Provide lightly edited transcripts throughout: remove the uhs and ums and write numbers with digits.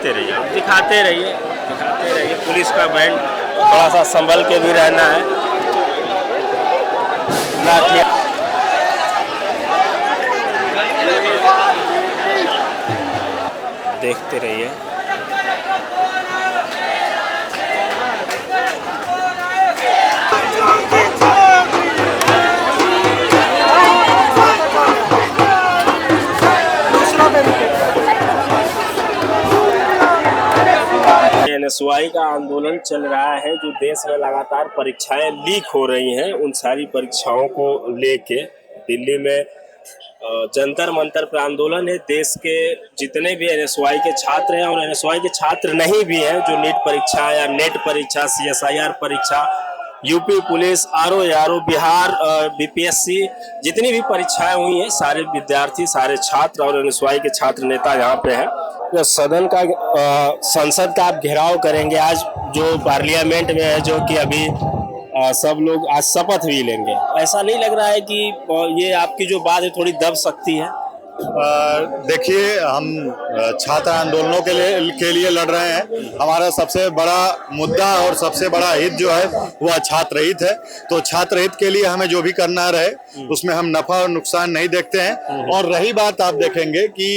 दिखाते रहिए पुलिस का बैंड थोड़ा सा संभल के भी रहना है। लाठियाँ देखते रहिए। एनएसवाई का आंदोलन चल रहा है, जो देश में लगातार परीक्षाएं लीक हो रही हैं, उन सारी परीक्षाओं को लेके दिल्ली में जंतर मंतर पर आंदोलन है। देश के जितने भी एनएसवाई के छात्र हैं और एनएसवाई के छात्र नहीं भी हैं, जो नीट परीक्षा या नेट परीक्षा, सीएसआईआर परीक्षा, UP police, RO Bihar BPSC, जितनी भी परीक्षाएं हुई हैं, सारे विद्यार्थी, सारे छात्र और एनएसवाई के छात्र नेता यहाँ पे हैं। सदन का संसद का आप घेराव करेंगे आज, जो पार्लियामेंट में है, जो कि अभी सब लोग आज शपथ भी लेंगे। ऐसा नहीं लग रहा है कि ये आपकी जो बात है थोड़ी दब सकती है? देखिए, हम छात्र आंदोलनों के लिए लड़ रहे हैं। हमारा सबसे बड़ा मुद्दा और सबसे बड़ा हित जो है वह छात्र हित है। तो छात्र हित के लिए हमें जो भी करना रहे उसमें हम नफा और नुकसान नहीं देखते हैं। और रही बात, आप देखेंगे कि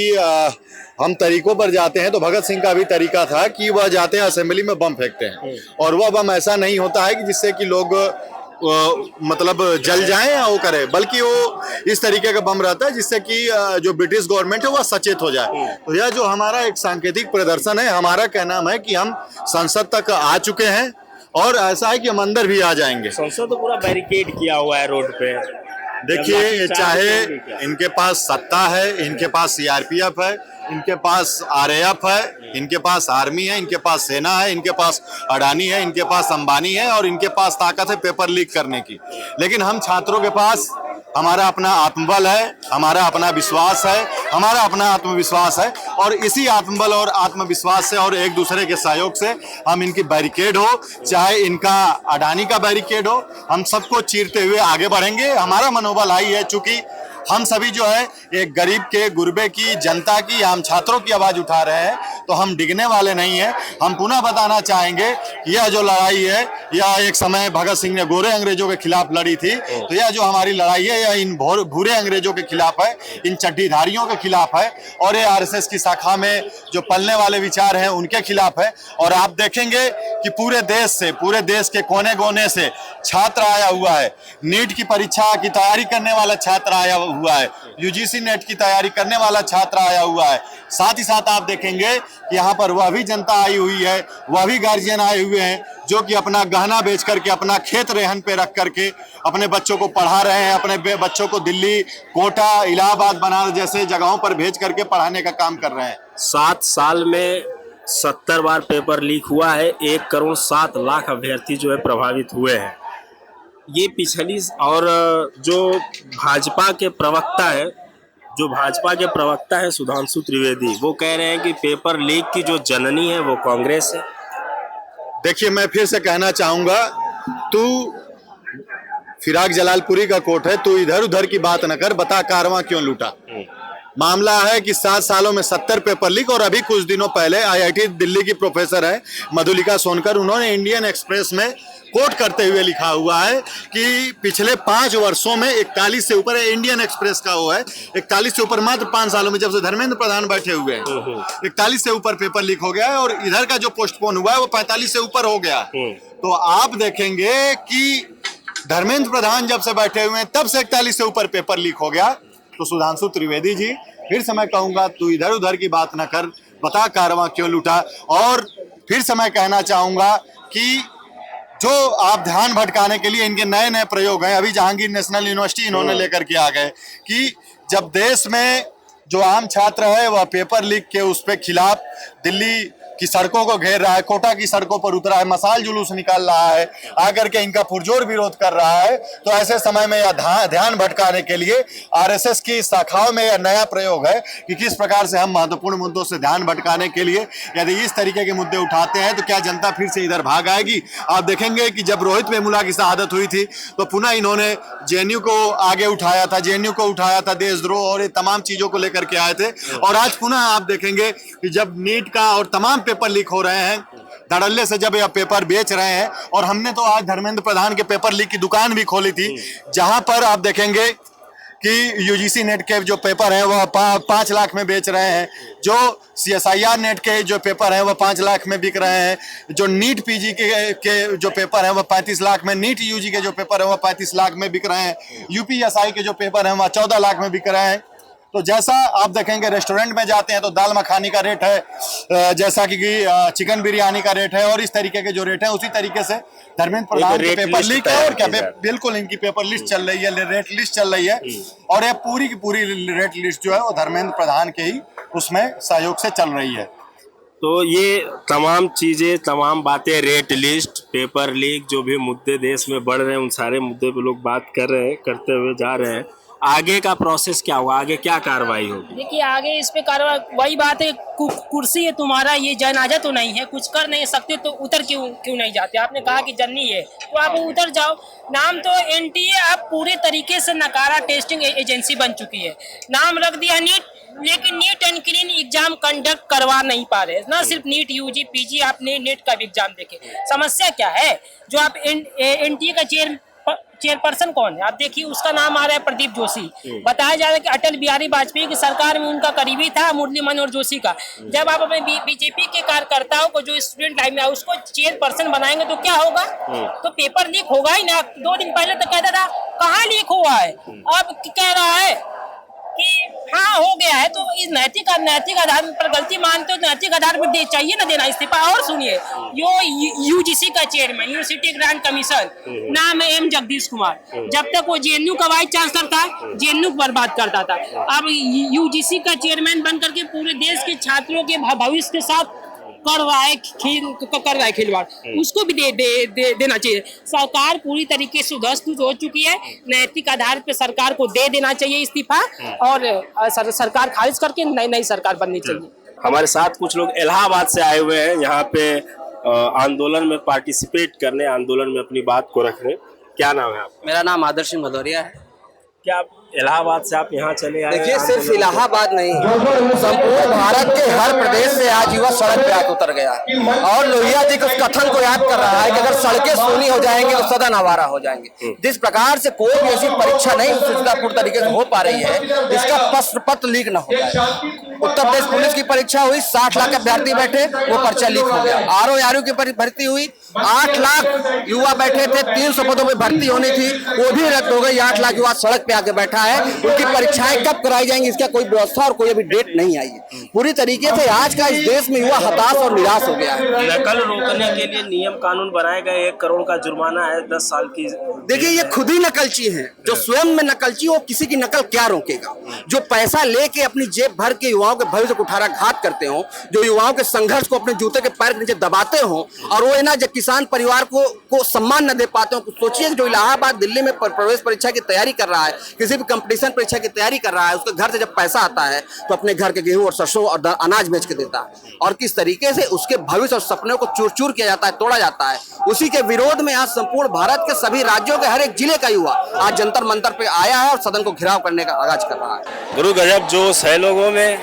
हम तरीकों पर जाते हैं तो भगत सिंह का भी तरीका था कि वह जाते हैं असेंबली में बम फेंकते हैं, और वह बम ऐसा नहीं होता है कि जिससे कि लोग मतलब जल जाएं या वो करे, बल्कि वो इस तरीके का बम रहता है जिससे कि जो ब्रिटिश गवर्नमेंट है वह सचेत हो जाए। तो यह जो हमारा एक सांकेतिक प्रदर्शन है, हमारा कहना है कि हम संसद तक आ चुके हैं और ऐसा है कि हम अंदर भी आ जाएंगे। संसद तो पूरा बैरिकेड किया हुआ है रोड पे। देखिए, चाहे इनके पास सत्ता है, इनके पास सीआरपीएफ है, इनके पास आरएएफ है, इनके पास आर्मी है, इनके पास सेना है, इनके पास अडानी है, इनके पास अंबानी है, और इनके पास ताकत है पेपर लीक करने की। लेकिन हम छात्रों के पास हमारा अपना आत्मबल है, हमारा अपना विश्वास है, हमारा अपना आत्मविश्वास है, और इसी आत्मबल और आत्मविश्वास से और एक दूसरे के सहयोग से हम इनकी बैरिकेड हो, चाहे इनका अडानी का बैरिकेड हो, हम सबको चीरते हुए आगे बढ़ेंगे। हमारा मनोबल हाई है, चूंकि हम सभी जो है एक गरीब के, गुरबे की, जनता की, आम छात्रों की आवाज उठा रहे हैं, तो हम डिगने वाले नहीं हैं। हम पुनः बताना चाहेंगे कि यह जो लड़ाई है, यह एक समय भगत सिंह ने गोरे अंग्रेजों के खिलाफ लड़ी थी, तो यह जो हमारी लड़ाई है यह इन भूरे अंग्रेजों के खिलाफ है, इन चड्डीधारियों के खिलाफ है, और ये आरएसएस की शाखा में जो पलने वाले विचार हैं उनके खिलाफ है। और आप देखेंगे कि पूरे देश से, पूरे देश के कोने कोने से छात्र आया हुआ है। नीट की परीक्षा की तैयारी करने वाला छात्र आया हुआ है, यूजीसी नेट की तैयारी करने वाला छात्र आया हुआ है। साथ ही साथ आप देखेंगे कि यहाँ पर वह भी जनता आई हुई है, वह भी गार्जियन आए हुए हैं, जो कि अपना गहना बेच करके, अपना खेत रेहन पे रख करके अपने बच्चों को पढ़ा रहे हैं, अपने बच्चों को दिल्ली, कोटा, इलाहाबाद, बनारस जैसे जगहों पर भेज करके पढ़ाने का काम कर रहे हैं। 7 साल में 70 बार पेपर लीक हुआ है। 1,07,00,000 अभ्यर्थी जो है प्रभावित हुए हैं। ये पिछली, और जो भाजपा के प्रवक्ता है सुधांशु त्रिवेदी, वो कह रहे हैं कि पेपर लीक की जो जननी है वो कांग्रेस है। देखिए, मैं फिर से कहना चाहूंगा, तू फिराक जलालपुरी का कोट है, तू इधर उधर की बात न कर, बता कारवां क्यों लूटा। मामला है कि 7 सालों में 70 पेपर लीक, और अभी कुछ दिनों पहले आईआईटी दिल्ली की प्रोफेसर है मधुलिका सोनकर, उन्होंने इंडियन एक्सप्रेस में कोट करते हुए लिखा हुआ है कि पिछले 5 वर्षों में 41 से ऊपर, इंडियन एक्सप्रेस का वो है, 41 से ऊपर मात्र 5 सालों में, जब से धर्मेंद्र प्रधान बैठे हुए हैं, 41 से ऊपर पेपर लीक हो गया है, और इधर का जो पोस्टपोन हुआ है वो 45 से ऊपर हो गया। तो आप देखेंगे कि धर्मेंद्र प्रधान जब से बैठे हुए हैं तब से 41 से ऊपर पेपर लीक हो गया। तो सुधांशु त्रिवेदी जी, फिर से मैं कहूंगा, तू इधर उधर की बात न कर, बता कारवां क्यों लूटा। और फिर से मैं कहना चाहूंगा कि जो आप ध्यान भटकाने के लिए इनके नए नए प्रयोग हैं, अभी जहांगीर नेशनल यूनिवर्सिटी इन्होंने लेकर के आ गए कि जब देश में जो आम छात्र है वह पेपर लीक के उस पे खिलाफ दिल्ली कि सड़कों को घेर रहा है, कोटा की सड़कों पर उतरा है, मसाल जुलूस निकाल रहा है, आकर के इनका पुरजोर विरोध कर रहा है। तो ऐसे समय में यह ध्यान भटकाने के लिए आरएसएस की शाखाओं में यह नया प्रयोग है कि किस प्रकार से हम महत्वपूर्ण मुद्दों से ध्यान भटकाने के लिए यदि इस तरीके के मुद्दे उठाते हैं तो क्या जनता फिर से इधर भाग आएगी। आप देखेंगे कि जब रोहित वेमुला की शहादत हुई थी तो पुनः इन्होंने जेएनयू को आगे उठाया था, जेएनयू को उठाया था, देशद्रोह और ये तमाम चीजों को लेकर के आए थे। और आज पुनः आप देखेंगे कि जब नीट का और तमाम पेपर लीक हो रहे हैं, धड़ल्ले से जब यह पेपर बेच रहे हैं, और हमने तो आज धर्मेंद्र प्रधान के पेपर लीक की दुकान भी खोली थी, जहां पर आप देखेंगे कि यूजीसी नेट के जो पेपर हैं वह 5 लाख में बेच रहे हैं, जो सीएसआईआर नेट के जो पेपर हैं वह 5 लाख में बिक रहे हैं, जो नीट पीजी के जो पेपर हैं वह 35 लाख में, नीट यूजी के जो पेपर हैं वह 35 लाख में बिक रहे हैं, यूपीएसआई के जो पेपर हैं वह 14 लाख में बिक रहे हैं। तो जैसा आप देखेंगे रेस्टोरेंट में जाते हैं तो दाल मखानी का रेट है, जैसा कि चिकन बिरयानी का रेट है, और इस तरीके के जो रेट है उसी तरीके से धर्मेंद्र प्रधान के पेपर लीक है। और क्या बिल्कुल इनकी पेपर लिस्ट चल रही है, रेट लिस्ट चल रही है, और ये पूरी की पूरी रेट लिस्ट जो है वो धर्मेंद्र प्रधान के ही उसमें सहयोग से चल रही है। तो ये तमाम चीजें, तमाम बातें, रेट लिस्ट, पेपर लीक, जो भी मुद्दे देश में बढ़ रहे हैं उन सारे मुद्दे पे लोग बात कर रहे हैं, करते हुए जा रहे हैं। आगे का प्रोसेस क्या होगा, आगे क्या कार्रवाई होगी? देखिए आगे इस पे कार्रवाई, वही बात है, कुर्सी है तुम्हारा, ये जनाजा तो नहीं है, कुछ कर नहीं सकते तो उतर क्यों नहीं जाते? आपने कहा कि जननी है तो आप उतर जाओ। नाम तो एनटीए अब पूरे तरीके से नकारा टेस्टिंग एजेंसी बन चुकी है, नाम रख दिया नीट, लेकिन neat and clean exam conduct करवा नहीं पा रहे। ना सिर्फ नीट यूजी पीजी, आपने नेट का भी एग्जाम देखे। समस्या क्या है? जो आप एनटीए का चेयरपर्सन कौन है? आप देखिए उसका नाम आ रहा है प्रदीप जोशी। बताया जा रहा है कि अटल बिहारी वाजपेयी की सरकार में उनका करीबी था मुरली मनोहर जोशी का। जब आप अपने बीजेपी के कार्यकर्ताओं को जो स्टूडेंट लाइफ में उसको चेयरपर्सन बनाएंगे तो क्या होगा? तो पेपर लीक होगा ही ना। 2 दिन पहले तो कहता था कहाँ लीक हुआ है, अब कह रहा है कि हाँ हो गया है। तो इस नैतिक आधार पर गलती मानते हो, नैतिक आधार पर चाहिए ना देना इस्तीफा। और सुनिए, यो यूजीसी का चेयरमैन, यूनिवर्सिटी ग्रांट कमीशन, नाम है एम जगदीश कुमार। जब तक वो जेएनयू का वाइस चांसलर था, जेएनयू बर्बाद करता था। अब यूजीसी का चेयरमैन बन करके पूरे देश के छात्रों के भविष्य के साथ कर रहा है खिलवाड़, उसको भी देना चाहिए। सरकार पूरी तरीके से ध्वस्त हो चुकी है, नैतिक आधार पे सरकार को दे देना चाहिए इस्तीफा, और सरकार खारिज करके नई सरकार बननी चाहिए। हमारे साथ कुछ लोग इलाहाबाद से आए हुए हैं, यहाँ पे आंदोलन में पार्टिसिपेट करने, आंदोलन में अपनी बात को रखने। क्या नाम है आपका? मेरा नाम आदर्श सिंह भदौरिया है। क्या इलाहाबाद से आप यहाँ चले आए? देखिए सिर्फ इलाहाबाद नहीं, संपूर्ण भारत के हर प्रदेश से आज युवा सड़क पे आकर उतर गया, और लोहिया जी के उस कथन को याद कर रहा है कि अगर सड़कें सूनी हो जाएंगे तो सदन आवारा हो जाएंगे। जिस प्रकार से कोई भी ऐसी परीक्षा नहीं सुचारुपूर्ण तरीके से हो पा रही है, इसका प्रश्न पत्र लीक न हो जाए। उत्तर प्रदेश पुलिस की परीक्षा हुई, 60 लाख अभ्यर्थी बैठे, वो पर्चा लीक हो गया। आरओ की भर्ती हुई, 8 लाख युवा बैठे थे, 300 पदों में भर्ती होनी थी, वो भी रद्द हो गई। 8 लाख युवा सड़क पे आके बैठा है। उनकी परीक्षाएं कब कराई जाएंगी इसका कोई व्यवस्था और कोई अभी डेट नहीं आई है। पूरी तरीके से आज का इस देश में युवा हताश और निराश हो गया है। नकल रोकने के लिए नियम कानून बनाए गए, 1 करोड़ का जुर्माना है, 10 साल की। देखिए ये खुद ही नकलची है, जो स्वयं में नकलची, वो किसी की नकल क्या रोकेगा? जो पैसा लेके अपनी जेब भर के युवाओं के भविष्य को कुठाराघात करते हो, जो युवाओं के संघर्ष को अपने जूते के पैर के नीचे दबाते हो, और वो ना जब किसान परिवार को सम्मान न दे पाते हो। सोचिए जो इलाहाबाद दिल्ली में प्रवेश परीक्षा की तैयारी कर रहा है, किसी भी कंपटीशन परीक्षा की तैयारी कर रहा है, उसके घर से जब पैसा आता है तो अपने घर के गेहूं और सरसों और अनाज बेच के देता है, और किस तरीके से उसके भविष्य और सपनों को चूर चूर किया जाता है, तोड़ा जाता है। उसी के विरोध में आज संपूर्ण भारत के सभी राज्यों के हर एक जिले का युवा आज जंतर मंतर पे आया है और सदन को घेराव करने का आगाज कर रहा है। गुरु गजब जोश है लोगों में,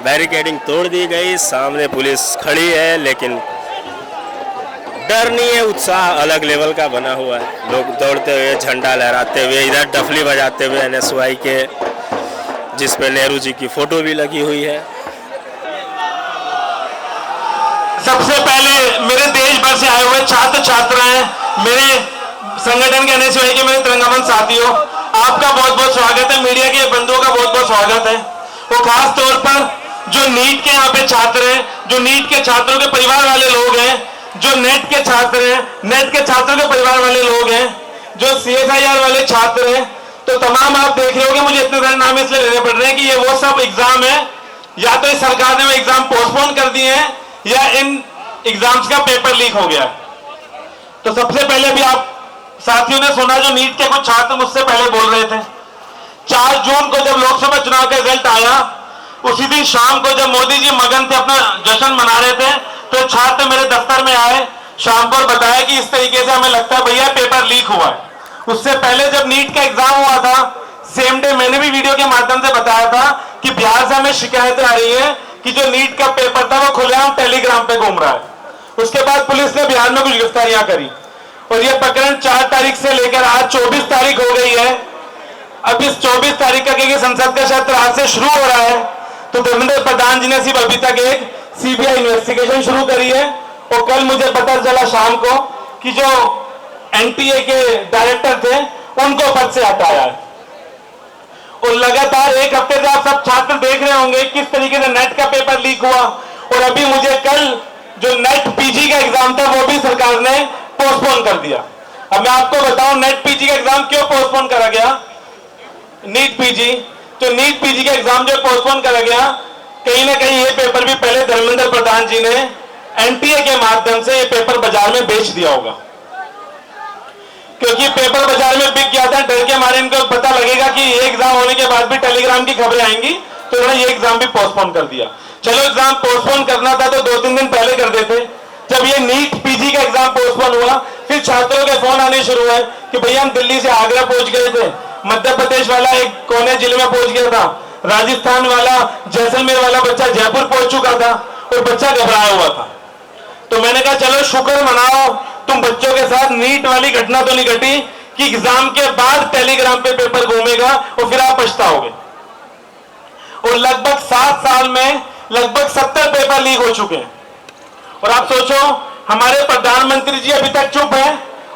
बैरिकेडिंग तोड़ दी गई, सामने पुलिस खड़ी है, लेकिन डर नहीं है, उत्साह अलग लेवल का बना हुआ है। लोग दौड़ते हुए, झंडा लहराते हुए, इधर डफली बजाते हुए एनएसयूआई के, जिस पे नेहरू जी की फोटो भी लगी हुई है। सबसे पहले मेरे देश भर से आए हुए छात्र छात्राएं, मेरे संगठन के एनएसयूआई के मेरे तिरंगाबंद साथियों, आपका बहुत बहुत स्वागत है। मीडिया के बंधुओं का बहुत बहुत स्वागत है। वो खास तौर पर जो नीट के यहाँ पे छात्र हैं, जो नीट के छात्रों के परिवार वाले लोग हैं, जो नेट के छात्र हैं, नेट के छात्रों के परिवार वाले लोग हैं, जो सीएसआईआर वाले छात्र हैं, तो तमाम आप देख रहे होंगे, मुझे इतने सारे नाम इसलिए लेने पड़ रहे हैं कि ये वो सब एग्जाम है, या तो इस सरकार ने वो एग्जाम पोस्टपोन कर दिए हैं, या इन एग्जाम्स का पेपर लीक हो गया। तो सबसे पहले भी आप साथियों ने सुना, जो नीट के कुछ छात्र मुझसे पहले बोल रहे थे, 4 जून को जब लोकसभा चुनाव का रिजल्ट आया, उसी दिन शाम को जब मोदी जी मगन थे, अपना जश्न मना रहे थे, तो छात्र मेरे दफ्तर में आए शाम को, बताया कि इस तरीके से हमें लगता है भैया पेपर लीक हुआ है। उससे पहले जब नीट का एग्जाम हुआ था, सेम डे मैंने भी वीडियो के माध्यम से बताया था कि बिहार से हमें शिकायतें आ रही है कि जो नीट का पेपर था वो खुलेआम टेलीग्राम पे घूम रहा है। उसके बाद पुलिस ने बिहार में कुछ गिरफ्तारियां करी और ये प्रकरण 4 तारीख से लेकर आज 24 तारीख हो गई है। अब इस 24 तारीख का क्योंकि संसद का सत्र आज से शुरू हो रहा है, तो धर्मेंद्र प्रधान जी ने सिर्फ अभी तक एक सीबीआई इन्वेस्टिगेशन शुरू करी है। और कल मुझे पता चला शाम को कि जो एनटीए के डायरेक्टर थे उनको पद से हटाया है। और लगातार 1 हफ्ते से आप सब छात्र देख रहे होंगे किस तरीके से नेट का पेपर लीक हुआ। और अभी मुझे कल जो नेट पीजी का एग्जाम था वो भी सरकार ने पोस्टपोन कर दिया। अब मैं आपको बताऊं नेट पीजी का एग्जाम क्यों पोस्टपोन करा गया। नीट पीजी, तो नीट पीजी का एग्जाम जो पोस्टपोन करा गया, कहीं ना कहीं ये पेपर भी पहले धर्मेंद्र प्रधान जी ने एनटीए के माध्यम से ये पेपर बाजार में बेच दिया होगा, क्योंकि पेपर बाजार में बिक गया था। डर के मारे इनको पता लगेगा कि ये एग्जाम होने के बाद भी टेलीग्राम की खबरें आएंगी, तो उन्होंने ये एग्जाम भी पोस्टपोन कर दिया। चलो एग्जाम पोस्टपोन करना था तो 2-3 दिन पहले कर देते। जब ये नीट पीजी का एग्जाम पोस्टपोन हुआ, फिर छात्रों के फोन आने शुरू हुए कि भैया हम दिल्ली से आगरा पहुंच गए थे, मध्य प्रदेश वाला एक कोने जिले में पहुंच गया था, राजस्थान वाला, जैसलमेर वाला बच्चा जयपुर पहुंच चुका था और बच्चा घबराया हुआ था। तो मैंने कहा चलो शुक्र मनाओ, तुम बच्चों के साथ नीट वाली घटना तो नहीं घटी कि एग्जाम के बाद टेलीग्राम पे पेपर घूमेगा और फिर आप पछताओगे। और लगभग 7 साल में लगभग 70 पेपर लीक हो चुके हैं। और आप सोचो, हमारे प्रधानमंत्री जी अभी तक चुप है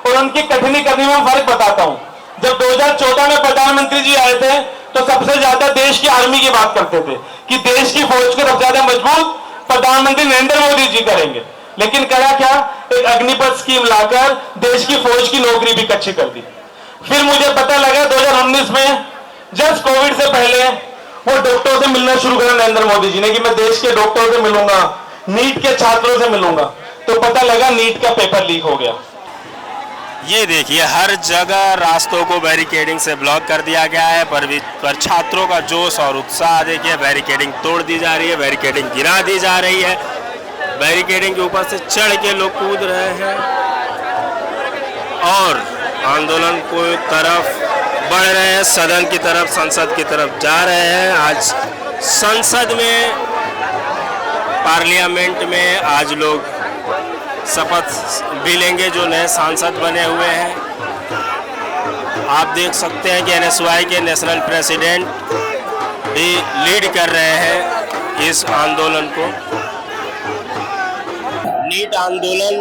और उनकी कठिनी करने में फर्क बताता हूं। जब 2014 में प्रधानमंत्री जी आए थे तो सबसे ज्यादा देश की आर्मी की बात करते थे कि देश की फौज को सबसे ज्यादा मजबूत प्रधानमंत्री नरेंद्र मोदी जी करेंगे। लेकिन करा क्या, एक अग्निपथ स्कीम लाकर देश की फौज की नौकरी भी कच्ची कर दी। फिर मुझे पता लगा 2019 में जस्ट कोविड से पहले वो डॉक्टरों से मिलना शुरू करा नरेंद्र मोदी जी ने कि मैं देश के डॉक्टरों से मिलूंगा, नीट के छात्रों से मिलूंगा, तो पता लगा नीट का पेपर लीक हो गया। ये देखिए हर जगह रास्तों को बैरिकेडिंग से ब्लॉक कर दिया गया है, पर छात्रों का जोश और उत्साह देखिए, बैरिकेडिंग तोड़ दी जा रही है, बैरिकेडिंग गिरा दी जा रही है, बैरिकेडिंग के ऊपर से चढ़ के लोग कूद रहे हैं और आंदोलन को तरफ बढ़ रहे हैं, सदन की तरफ, संसद की तरफ जा रहे हैं। आज संसद में, पार्लियामेंट में आज लोग शपथ भी लेंगे जो नए सांसद बने हुए हैं। आप देख सकते हैं कि एनएसवाई के नेशनल प्रेसिडेंट भी लीड कर रहे हैं इस आंदोलन को। नीट आंदोलन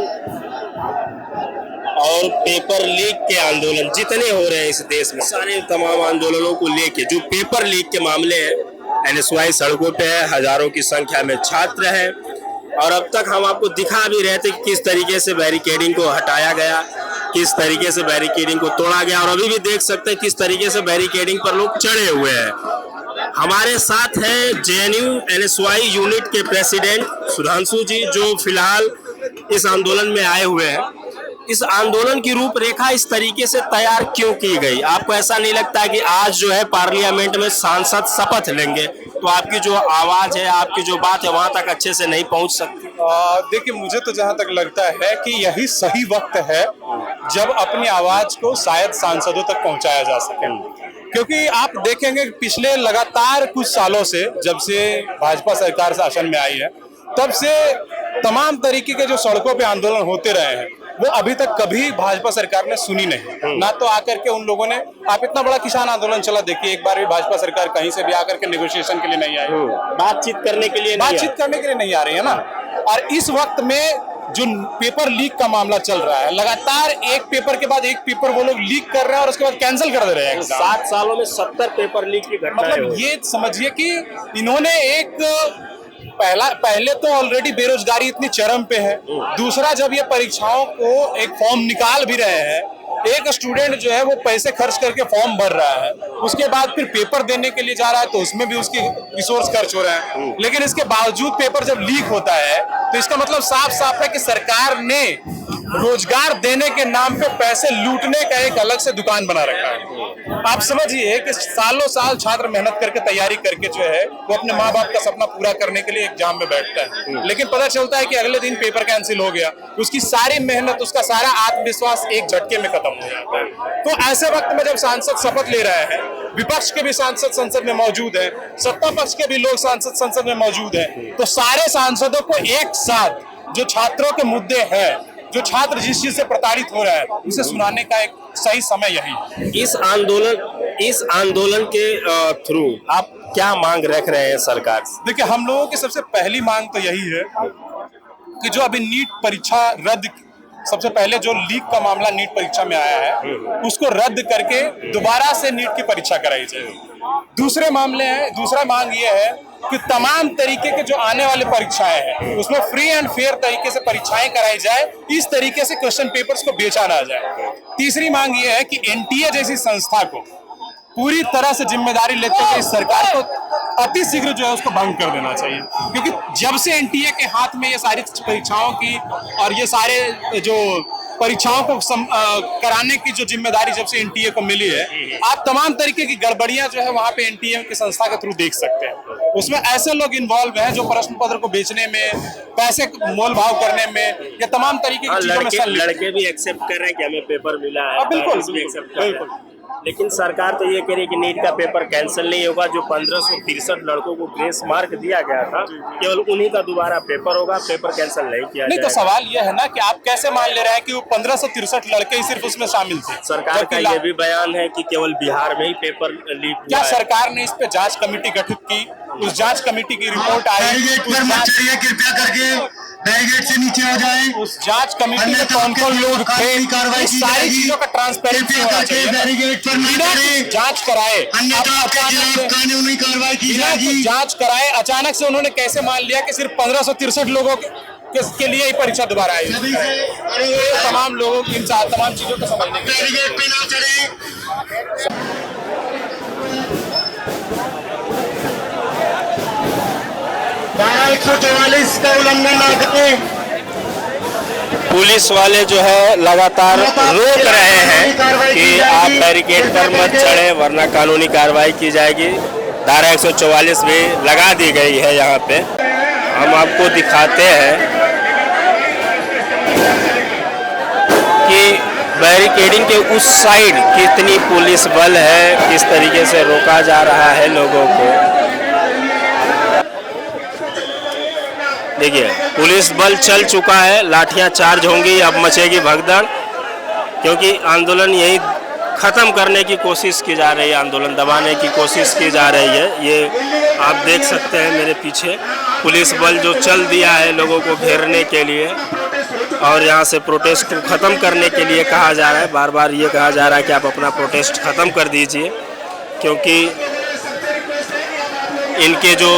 और पेपर लीक के आंदोलन जितने हो रहे हैं इस देश में, सारे तमाम आंदोलनों को लेके जो पेपर लीक के मामले हैं, एनएसवाई सड़कों पे है, हजारों की संख्या में छात्र हैं और अब तक हम आपको दिखा भी रहे थे कि किस तरीके से बैरिकेडिंग को हटाया गया, किस तरीके से बैरिकेडिंग को तोड़ा गया और अभी भी देख सकते हैं किस तरीके से बैरिकेडिंग पर लोग चढ़े हुए हैं। हमारे साथ हैं जेएनयू एनएसवाई यूनिट के प्रेसिडेंट सुधांशु जी, जो फिलहाल इस आंदोलन में आए हुए हैं। इस आंदोलन की रूपरेखा इस तरीके से तैयार क्यों की गई? आपको ऐसा नहीं लगता कि आज जो है पार्लियामेंट में सांसद शपथ लेंगे तो आपकी जो आवाज है, आपकी जो बात है वहां तक अच्छे से नहीं पहुंच सकती? देखिए, मुझे तो जहां तक लगता है कि यही सही वक्त है जब अपनी आवाज को शायद सांसदों तक पहुंचाया जा सके, क्योंकि आप देखेंगे पिछले लगातार कुछ सालों से, जब से भाजपा सरकार शासन में आई है, तब से तमाम तरीके के जो सड़कों पे आंदोलन होते रहे हैं वो अभी तक कभी भाजपा सरकार ने सुनी नहीं। ना तो आकर के उन लोगों ने, आप इतना बड़ा किसान आंदोलन चला, देखिए एक बार भी भाजपा सरकार कहीं से भी आकर के नेगोशिएशन के लिए नहीं आई, बातचीत करने के लिए नहीं आ रही है ना। और इस वक्त में जो पेपर लीक का मामला चल रहा है, लगातार एक पेपर के बाद एक पेपर वो लोग लीक कर रहे हैं और उसके बाद कैंसिल कर दे रहे हैं। 7 सालों में 70 पेपर लीक की घटना, मतलब ये समझिए कि इन्होंने एक पहले तो ऑलरेडी बेरोजगारी इतनी चरम पे है, दूसरा जब ये परीक्षाओं को एक फॉर्म निकाल भी रहे हैं एक स्टूडेंट जो है वो पैसे खर्च करके फॉर्म भर रहा है, उसके बाद फिर पेपर देने के लिए जा रहा है तो उसमें भी उसकी रिसोर्स खर्च हो रहा है, लेकिन इसके बावजूद पेपर जब लीक होता है तो इसका मतलब साफ साफ है कि सरकार ने रोजगार देने के नाम पे पैसे लूटने का एक अलग से दुकान बना रखा है। आप समझिए कि सालों साल छात्र मेहनत करके तैयारी करके जो है वो अपने माँ बाप का सपना पूरा करने के लिए एग्जाम में बैठता है, लेकिन पता चलता है कि अगले दिन पेपर कैंसिल हो गया, उसकी सारी मेहनत, उसका सारा आत्मविश्वास एक झटके में खत्म हो जाता है। तो ऐसे वक्त में जब सांसद शपथ ले रहे हैं, विपक्ष के भी सांसद संसद में मौजूद है, सत्ता पक्ष के भी लोग सांसद संसद में मौजूद है, तो सारे सांसदों को एक साथ जो छात्रों के मुद्दे हैं, जो छात्र जिस चीज से प्रताड़ित हो रहा है, उसे सुनाने का एक सही समय यही है। इस आंदोलन के थ्रू आप क्या मांग रख रहे हैं सरकार से? देखिए, हम लोगों की सबसे पहली मांग तो यही है कि जो अभी नीट परीक्षा रद्द, सबसे पहले जो लीक का मामला नीट परीक्षा में आया है उसको रद्द करके दोबारा से नीट की परीक्षा कराई जाए। दूसरा मांग ये है कि तमाम तरीके के जो आने वाले परीक्षाएं हैं उसमें फ्री एंड फेयर तरीके से परीक्षाएं कराई जाए, इस तरीके से क्वेश्चन पेपर्स को बेचा ना जाए। तीसरी मांग ये है कि एनटीए जैसी संस्था को पूरी तरह से जिम्मेदारी लेते हुए इस सरकार को अति शीघ्र जो है उसको भंग कर देना चाहिए, क्योंकि जब से एनटीए के हाथ में ये सारी परीक्षाओं की और ये सारे जो परीक्षाओं को कराने की जो जिम्मेदारी जब से एनटीए को मिली है, आप तमाम तरीके की गड़बड़ियां जो है वहां पे एनटीए की संस्था के थ्रू देख सकते हैं। उसमें ऐसे लोग इन्वॉल्व हैं जो प्रश्न पत्र को बेचने में, पैसे मोल भाव करने में, या तमाम तरीके की चीजों में लड़के भी एक्सेप्ट कर रहे हैं कि हमें पेपर मिला है, बिल्कुल। लेकिन सरकार तो ये कह रही है कि नीट का पेपर कैंसिल नहीं होगा। जो 1563 लड़कों को ग्रेस मार्क दिया गया था, केवल उन्हीं का दोबारा पेपर होगा, पेपर कैंसिल नहीं किया जाएगा। तो सवाल ये है ना कि आप कैसे मान ले रहे हैं कि वो 1563 लड़के ही सिर्फ उसमें शामिल थे? सरकार का ये भी बयान है कि केवल बिहार में ही पेपर लीक हुआ। क्या सरकार ने इस पे जांच कमेटी गठित की? उस जांच कमेटी की रिपोर्ट आई, कृपया करके बैरिकेड से नीचे आ जाएं। उस जांच कमेटी में कौन-कौन लोग थे, इस सारी चीजों का ट्रांसपेरेंसी होना चाहिए। जांच कराए, कानूनी कार्रवाई की जाएगी। जांच कराए, अचानक से उन्होंने कैसे मान लिया कि सिर्फ 1563 लोगों के लिए ही परीक्षा दोबारा आई? तमाम लोगों की तमाम चीजों को समझने के धारा 144 का उल्लंघन न करें। पुलिस वाले जो है लगातार रोक रहे हैं कि आप बैरिकेड पर मत चढ़े वरना कानूनी कार्रवाई की जाएगी। धारा 144 भी लगा दी गई है यहाँ पे। हम आपको दिखाते हैं कि बैरिकेडिंग के उस साइड कितनी पुलिस बल है, किस तरीके से रोका जा रहा है लोगों को। देखिए, पुलिस बल चल चुका है, लाठियां चार्ज होंगी, अब मचेगी भगदड़, क्योंकि आंदोलन यही ख़त्म करने की कोशिश की जा रही है, आंदोलन दबाने की कोशिश की जा रही है। ये आप देख सकते हैं मेरे पीछे पुलिस बल जो चल दिया है लोगों को घेरने के लिए, और यहाँ से प्रोटेस्ट को ख़त्म करने के लिए कहा जा रहा है। बार बार ये कहा जा रहा है कि आप अपना प्रोटेस्ट ख़त्म कर दीजिए, क्योंकि इनके जो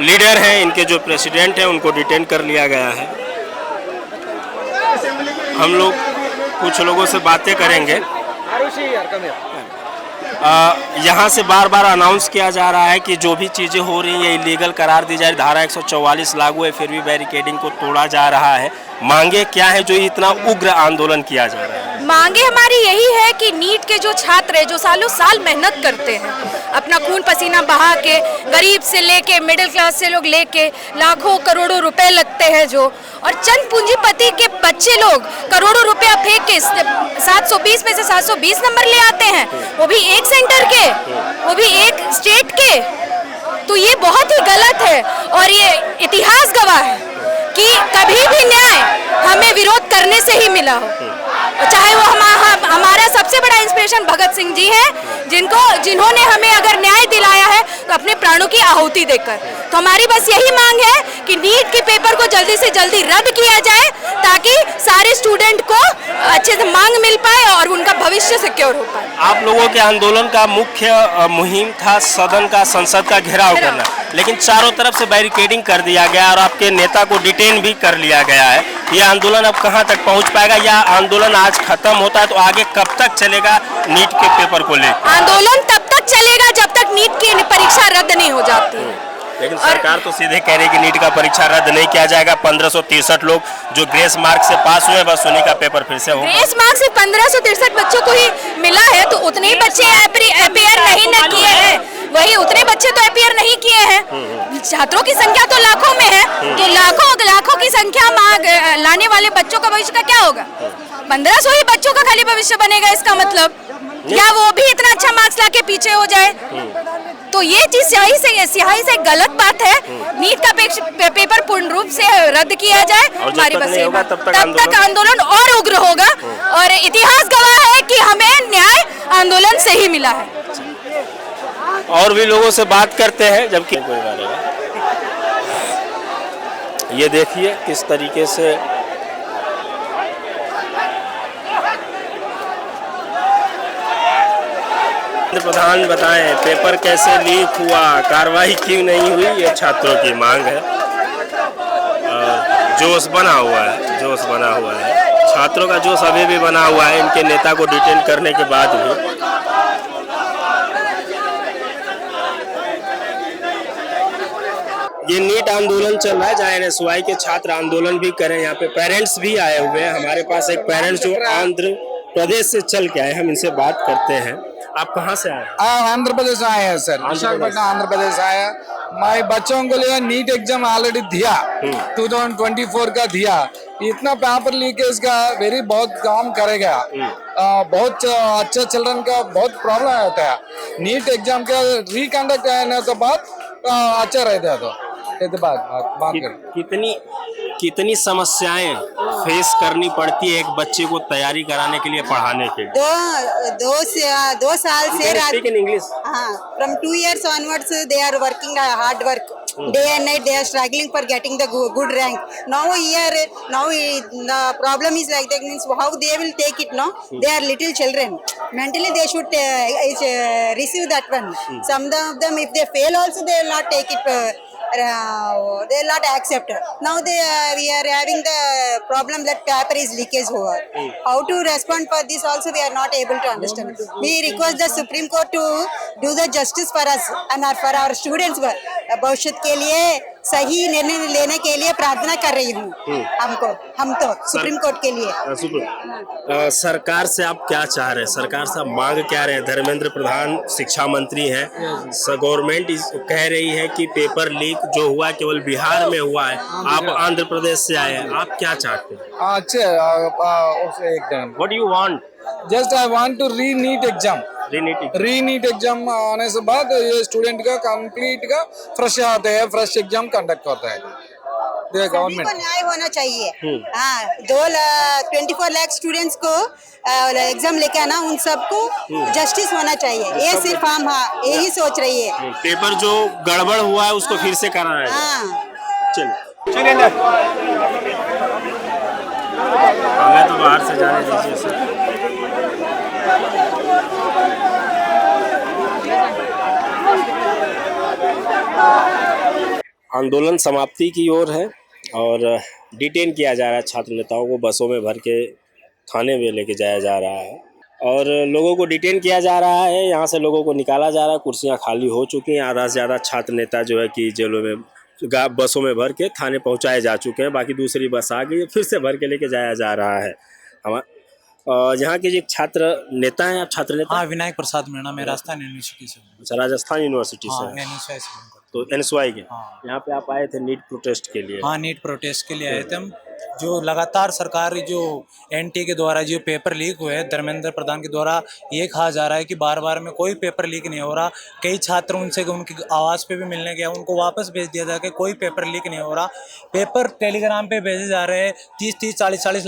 लीडर हैं, इनके जो प्रेसिडेंट हैं, उनको डिटेन कर लिया गया है। हम लोग कुछ लोगों से बातें करेंगे। यहाँ से बार बार अनाउंस किया जा रहा है कि जो भी चीज़ें हो रही हैं इलीगल करार दी जाए। धारा 144 लागू है, फिर भी बैरिकेडिंग को तोड़ा जा रहा है। मांगे क्या है जो इतना उग्र आंदोलन किया जा रहा है? मांगे हमारी यही है कि नीट के जो छात्र हैं, जो सालों साल मेहनत करते हैं, अपना खून पसीना बहा के, गरीब से लेके मिडिल क्लास से लोग लेके लाखों करोड़ों रुपए लगते हैं जो, और चंद पूंजीपति के बच्चे लोग करोड़ों रुपया फेंक के 720 में से 720 नंबर ले आते हैं, वो भी एक सेंटर के, वो भी एक स्टेट के। तो ये बहुत ही गलत है, और ये इतिहास गवाह है कि कभी भी न्याय हमें विरोध करने से ही मिला हो, चाहे वो हमारा सबसे सबसे बड़ा इंस्पिरेशन भगत सिंह जी हैं, जिन्होंने हमें अगर न्याय दिलाया है तो अपने प्राणों की आहुति देकर। तो हमारी बस यही मांग है कि नीट के पेपर को जल्दी से जल्दी रद्द किया जाए, ताकि सारे स्टूडेंट को अच्छे से मांग मिल पाए और उनका भविष्य सिक्योर हो पाए। आप लोगों के आंदोलन का मुख्य मुहिम था सदन का, संसद का घेराव करना, लेकिन चारों तरफ से बैरिकेडिंग कर दिया गया और आपके नेता को डिटेन भी कर लिया गया है। ये आंदोलन अब कहां तक पहुंच पाएगा, या आंदोलन आज खत्म होता है तो आगे कब तक चलेगा नीट के पेपर को लेकर? आंदोलन तब तक चलेगा जब तक नीट की परीक्षा रद्द नहीं हो जाती। लेकिन सरकार तो सीधे कह रही है कि नीट का परीक्षा रद्द नहीं किया जाएगा। 1563 लोग जो ग्रेस मार्क से पास हुए, बस उन्हीं का पेपर फिर से होगा। ग्रेस मार्क से 1563 बच्चों को ही मिला है, तो उतने ही बच्चे अपियर नहीं न किए हैं, वही उतने बच्चे तो अपियर नहीं किए हैं। छात्रों की संख्या तो लाखों में है, तो लाखों की संख्या लाने वाले बच्चों का भविष्य का क्या होगा? 1500 ही बच्चों का खाली भविष्य बनेगा इसका मतलब, या वो भी इतना अच्छा मार्क्स लाके पीछे हो जाए? तो ये चीज स्याही से गलत बात है। नीट का पेपर पूर्ण रूप से रद्द किया जाए, हमारी बस तब तक आंदोलन और उग्र होगा। और इतिहास गवाह है कि हमें न्याय आंदोलन से ही मिला है। और भी लोगों से बात करते हैं, जबकि ये देखिए किस तरीके से प्रधान बताएं पेपर कैसे लीक हुआ, कार्रवाई क्यों नहीं हुई, ये छात्रों की मांग है। जोश बना हुआ है, छात्रों का जोश अभी भी बना हुआ है इनके नेता को डिटेन करने के बाद भी। ये नीट आंदोलन चल रहा है, जहाँ NSY के छात्र आंदोलन भी करें, यहाँ पे पेरेंट्स भी आए हुए हैं। हमारे पास एक पेरेंट्स जो आंध्र प्रदेश से चल के आए, हम इनसे बात करते हैं। आप कहाँ से आए? आंध्र प्रदेश आए हैं सर, विशाखापट्टनम आंध्र प्रदेश आया। मैं बच्चों को लिए नीट एग्जाम ऑलरेडी दिया, 2024 का दिया। इतना पेपर लीकेज का बहुत काम करेगा, बहुत अच्छा चिल्ड्रन का बहुत प्रॉब्लम होता है। नीट एग्जाम का रिकंडक्ट आने तो बाद अच्छा रहता है। तो बात कितनी समस्याएं फेस करनी पड़ती है एक बच्चे को तैयारी कराने के लिए, पढ़ाने के लिए? दो साल से English. from 2 years onwards they are working hard work, day and night they are struggling for getting the good rank. Now the problem is like that, means how they will take it. No, they are little children, mentally they should receive that one. Some of them if they fail also they will not take it, they will not accept. Now we are having the problem that paper is leakage over. How to respond for this also we are not able to understand. We request the Supreme Court to do the justice for us and for our students. भविष्य के लिए सही निर्णय लेने के लिए प्रार्थना कर रही हूँ। हम तो सुप्रीम कोर्ट के लिए। सरकार से आप क्या चाह रहे हैं? सरकार से आप मांग क्या रहे हैं? धर्मेंद्र प्रधान शिक्षा मंत्री हैं, गवर्नमेंट कह रही है कि पेपर लीक जो हुआ केवल बिहार में हुआ है, आप आंध्र प्रदेश से आए हैं, आप क्या चाहते हैं? What do you want? Just I want to reNEET exam आने से बाद ये स्टूडेंट का कंप्लीट का फ्रेश आते हैं, फ्रेश एग्जाम कंडक्ट करता है। गवर्नमेंट को न्याय होना चाहिए। 24 लाख स्टूडेंट्स को एग्जाम लेके आना, उन सबको जस्टिस होना चाहिए। ये सिर्फ हम यही सोच रही है। पेपर जो गड़बड़ हुआ है उसको फिर से कराना है। चलिए हमें तो बाहर से जाने दीजिए सर। आंदोलन समाप्ति की ओर है और डिटेन किया जा रहा है छात्र नेताओं को, बसों में भर के थाने में लेके जाया जा रहा है और लोगों को डिटेन किया जा रहा है। यहाँ से लोगों को निकाला जा रहा है, कुर्सियाँ खाली हो चुकी हैं। आधा से ज़्यादा छात्र नेता जो है कि जेलों में बसों में भर के थाने पहुँचाए जा चुके हैं। बाकी दूसरी बस आ गई, फिर से भर के लेके जाया जा रहा है। यहाँ के जो छात्र नेता हैं, आप छात्र नेता? हाँ, विनायक प्रसाद मेरा नाम है, राजस्थान यूनिवर्सिटी से। अच्छा, राजस्थान यूनिवर्सिटी से। तो एनएसवाई के यहाँ पे आप आए थे नीट प्रोटेस्ट के लिए। हाँ, नीट प्रोटेस्ट के लिए आए थे हम। जो लगातार सरकार जो एनटीए के द्वारा जो पेपर लीक हुए हैं, धर्मेंद्र प्रधान के द्वारा ये कहा जा रहा है कि बार बार में कोई पेपर लीक नहीं हो रहा। कई छात्र उनसे उनकी आवाज़ पे भी मिलने गया, उनको वापस भेज दिया जाए कि कोई पेपर लीक नहीं हो रहा। पेपर टेलीग्राम पे भेजे जा रहे हैं, 30-30, 40-40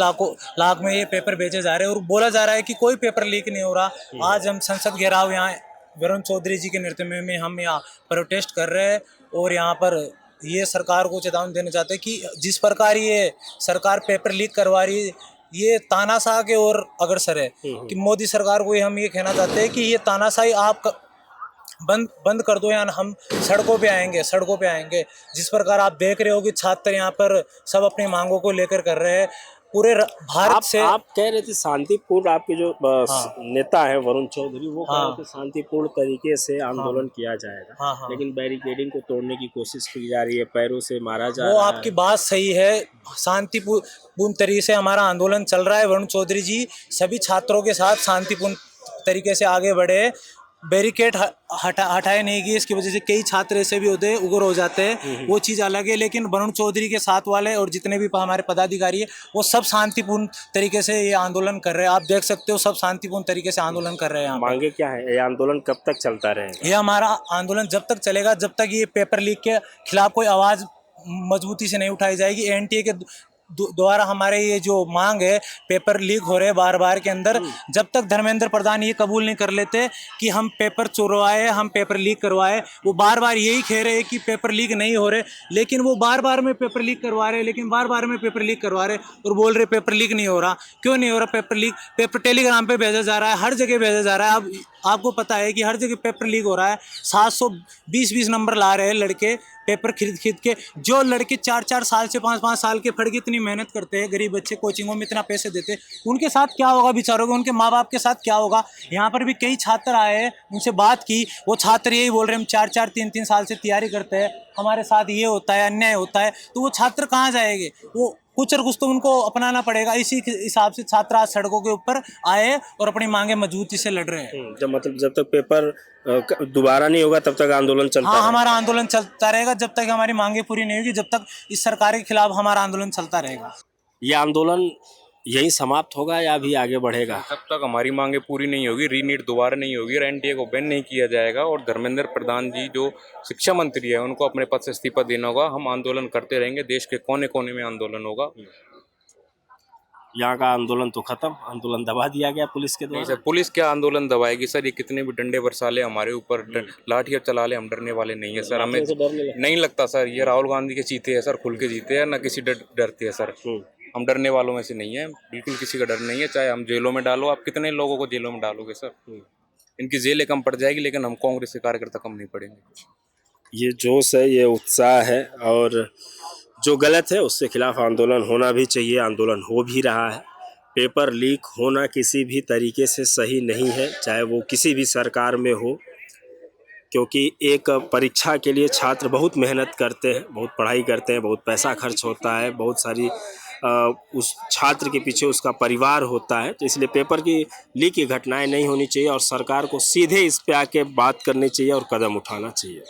लाख में ये पेपर भेजे जा रहे हैं और बोला जा रहा है कि कोई पेपर लीक नहीं हो रहा। आज हम संसद घेराव यहाँ वरुण चौधरी जी के नेतृत्व में हम यहाँ प्रोटेस्ट कर रहे हैं और यहाँ पर ये सरकार को चेतावनी देना चाहते हैं कि जिस प्रकार ये सरकार पेपर लीक करवा रही है, ये तानाशाह के ओर अग्रसर है। कि मोदी सरकार को हम ये कहना चाहते हैं कि ये तानाशाही आप बंद कर दो या हम सड़कों पे आएंगे। जिस प्रकार आप देख रहे हो कि छात्र यहाँ पर सब अपनी मांगों को लेकर कर रहे हैं पूरे भारत से। आप कह रहे थे शांतिपूर्ण, आपके जो नेता है वरुण चौधरी वो कह रहे थे शांतिपूर्ण तरीके से आंदोलन किया जाएगा। लेकिन बैरिकेडिंग को तोड़ने की कोशिश की जा रही है, पैरों से मारा जा रहा है। वो आपकी बात सही है, शांतिपूर्ण तरीके से हमारा आंदोलन चल रहा है। वरुण चौधरी जी सभी छात्रों के साथ शांतिपूर्ण तरीके से आगे बढ़े, बैरिकेड हटाए नहीं गए। इसकी वजह से कई छात्र ऐसे भी होते हैं उग्र हो जाते हैं, वो चीज़ अलग है। लेकिन वरुण चौधरी के साथ वाले और जितने भी हमारे पदाधिकारी है वो सब शांतिपूर्ण तरीके से ये आंदोलन कर रहे हैं। आप देख सकते हो सब शांतिपूर्ण तरीके से आंदोलन कर रहे हैं। मांगे क्या है? ये आंदोलन कब तक चलता रहेगा? ये हमारा आंदोलन जब तक चलेगा जब तक ये पेपर लीक के खिलाफ कोई आवाज़ मजबूती से नहीं उठाई जाएगी। एनटीए के द्वारा हमारे ये जो मांग है पेपर लीक हो रहे हैं बार बार के अंदर, जब तक धर्मेंद्र प्रधान ये कबूल नहीं कर लेते कि हम पेपर चुरवाए, हम पेपर लीक करवाए, वो बार बार यही कह रहे हैं कि पेपर लीक नहीं हो रहे, लेकिन वो बार बार में पेपर लीक करवा रहे और बोल रहे पेपर लीक नहीं हो रहा। क्यों नहीं हो रहा पेपर लीक? पेपर टेलीग्राम पे भेजा जा रहा है, हर जगह भेजा जा रहा है। अब आपको पता है कि हर जगह पेपर लीक हो रहा है। 720 नंबर ला रहे हैं लड़के पेपर खरीद के। जो लड़के 4-4 साल से 5-5 साल के पढ़ के इतनी मेहनत करते हैं, गरीब बच्चे कोचिंगों में इतना पैसे देते हैं, उनके साथ क्या होगा बेचारों के? उनके माँ बाप के साथ क्या होगा? यहाँ पर भी कई छात्र आए हैं, उनसे बात की, वो छात्र यही बोल रहे हैं हम 4-4, 3-3 साल से तैयारी करते हैं, हमारे साथ ये होता है, अन्याय होता है। तो वो छात्र कहाँ जाएंगे? वो कुछ और कुछ तो उनको अपनाना पड़ेगा। इसी हिसाब से छात्र आज सड़कों के ऊपर आए और अपनी मांगे मजबूती से लड़ रहे हैं। जब तक पेपर दोबारा नहीं होगा तब तक आंदोलन चलता रहेगा। हमारा आंदोलन चलता रहेगा जब तक हमारी मांगे पूरी नहीं होगी, जब तक इस सरकार के खिलाफ हमारा आंदोलन चलता रहेगा। ये आंदोलन यही समाप्त होगा या भी आगे बढ़ेगा? जब तक हमारी मांगे पूरी नहीं होगी, रीनीट दोबारा नहीं होगी और एनटीए को बैन नहीं किया जाएगा और धर्मेंद्र प्रधान जी जो शिक्षा मंत्री है उनको अपने पद से इस्तीफा देना होगा। हम आंदोलन करते रहेंगे, देश के कोने कोने में आंदोलन होगा। यहाँ का आंदोलन तो खत्म, आंदोलन दबा दिया गया पुलिस के द्वारा। नहीं सर, पुलिस क्या आंदोलन दबाएगी सर? ये कितने भी डंडे बरसा ले हमारे ऊपर, लाठियाँ चला ले, हम डरने वाले नहीं है सर। हमें नहीं लगता सर, ये राहुल गांधी के जीते हैं सर, खुल के जीते हैं, ना किसी डरते हैं सर। हम डरने वालों में से नहीं है, बिल्कुल किसी का डर नहीं है। चाहे हम जेलों में डालो, आप कितने लोगों को जेलों में डालोगे सर? इनकी जेलें कम पड़ जाएगी लेकिन हम कांग्रेस के कार्यकर्ता कम नहीं पड़ेंगे। ये जोश है, ये उत्साह है और जो गलत है उसके खिलाफ आंदोलन होना भी चाहिए, आंदोलन हो भी रहा है। पेपर लीक होना किसी भी तरीके से सही नहीं है, चाहे वो किसी भी सरकार में हो, क्योंकि एक परीक्षा के लिए छात्र बहुत मेहनत करते हैं, बहुत पढ़ाई करते हैं, बहुत पैसा खर्च होता है, बहुत सारी उस छात्र के पीछे उसका परिवार होता है। तो इसलिए पेपर की लीक की घटनाएं नहीं होनी चाहिए और सरकार को सीधे इस पे आके बात करनी चाहिए और कदम उठाना चाहिए।